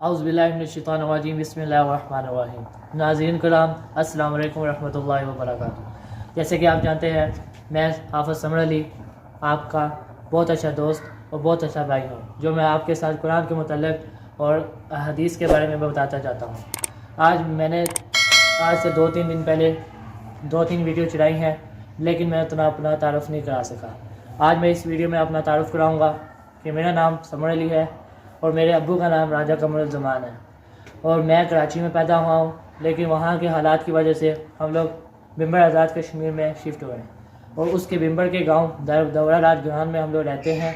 اعوذ باللہ من الشیطان الرجیم بسم اللہ الرحمن الرحیم۔ ناظرین کرام السلام علیکم ورحمۃ اللہ وبرکاتہ۔ جیسے کہ آپ جانتے ہیں میں حافظ سمر علی آپ کا بہت اچھا دوست اور بہت اچھا بھائی ہوں، جو میں آپ کے ساتھ قرآن کے متعلق اور حدیث کے بارے میں بتاتا جاتا ہوں۔ آج سے 2-3 دن پہلے 2-3 ویڈیو چڑھائی ہیں، لیکن میں اتنا اپنا تعارف نہیں کرا سکا۔ آج میں اس ویڈیو میں اپنا تعارف کراؤں گا کہ میرا نام سمر علی ہے اور میرے ابو کا نام راجہ قمر الزمان ہے، اور میں کراچی میں پیدا ہوا ہوں، لیکن وہاں کے حالات کی وجہ سے ہم لوگ بمبر آزاد کشمیر میں شفٹ ہوئے ہیں، اور اس کے بمبر کے گاؤں دورہ راج گران میں ہم لوگ رہتے ہیں۔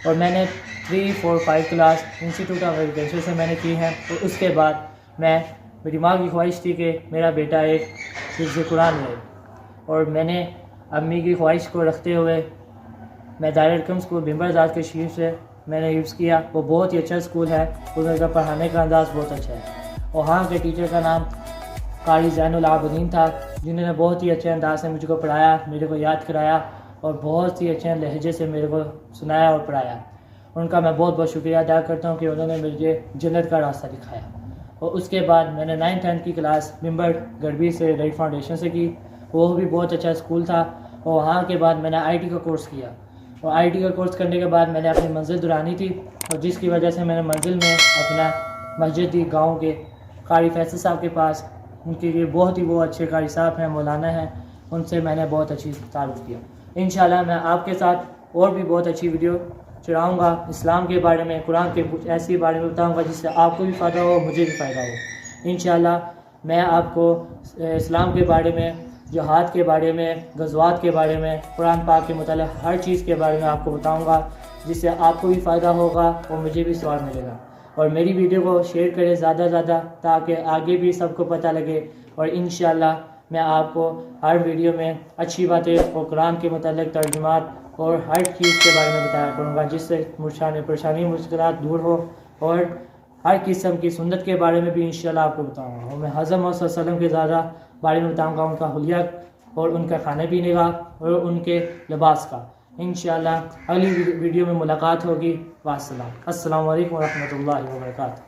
اور میں نے 3, 4, 5 کلاس انسٹیٹیوٹ آف ایگریکلچر سے میں نے کی ہے، اور اس کے بعد میری ماں کی خواہش تھی کہ میرا بیٹا ایک حفظ قرآن لے، اور میں نے امی کی خواہش کو رکھتے ہوئے میں دارالحکم اسکول بمبر آزاد کشمیر سے میں نے حفظ کیا۔ وہ بہت ہی اچھا اسکول ہے، ان کا پڑھانے کا انداز بہت اچھا ہے، اور وہاں کے ٹیچر کا نام قاری زین العابدین تھا، جنہوں نے بہت ہی اچھے انداز سے مجھ کو پڑھایا، میرے کو یاد کرایا، اور بہت ہی اچھے لہجے سے میرے کو سنایا اور پڑھایا۔ ان کا میں بہت بہت شکریہ ادا کرتا ہوں کہ انہوں نے مجھے جنت کا راستہ دکھایا۔ اور اس کے بعد میں نے 9th 10th کی کلاس بمبر گڑبی سے ریڈ فاؤنڈیشن سے کی، وہ بھی بہت اچھا اسکول تھا۔ اور وہاں کے بعد میں نے IT کا کورس کیا، اور IT کا کورس کرنے کے بعد میں نے اپنی منزل دورانی تھی، اور جس کی وجہ سے میں نے منزل میں اپنا مسجد دی گاؤں کے قاری فیصل صاحب کے پاس، ان کے لیے بہت ہی وہ اچھے قاری صاحب ہیں، مولانا ہیں، ان سے میں نے بہت اچھی تعارف کیا۔ انشاءاللہ میں آپ کے ساتھ اور بھی بہت اچھی ویڈیو چڑھاؤں گا، اسلام کے بارے میں، قرآن کے کچھ ایسی بارے میں بتاؤں گا جس سے آپ کو بھی فائدہ ہو، مجھے بھی فائدہ ہو۔ انشاءاللہ میں آپ کو اسلام کے بارے میں، جہاد کے بارے میں، غزوات کے بارے میں، قرآن پاک کے متعلق ہر چیز کے بارے میں آپ کو بتاؤں گا، جس سے آپ کو بھی فائدہ ہوگا اور مجھے بھی ثواب ملے گا۔ اور میری ویڈیو کو شیئر کریں زیادہ سے زیادہ، تاکہ آگے بھی سب کو پتہ لگے، اور انشاءاللہ میں آپ کو ہر ویڈیو میں اچھی باتیں اور قرآن کے متعلق ترجمات اور ہر چیز کے بارے میں بتایا کروں گا، جس سے پریشانی مشکلات دور ہو، اور ہر قسم کی سنت کے بارے میں بھی انشاءاللہ آپ کو بتاؤں گا۔ اور میں حضرت محمد صلی اللہ علیہ وسلم کے زیادہ بارے میں بتاؤں گا، ان کا حلیہ اور ان کا کھانے پینے کا اور ان کے لباس کا۔ انشاءاللہ اگلی ویڈیو میں ملاقات ہوگی۔ والسلام، السلام علیکم ورحمۃ اللہ وبرکاتہ۔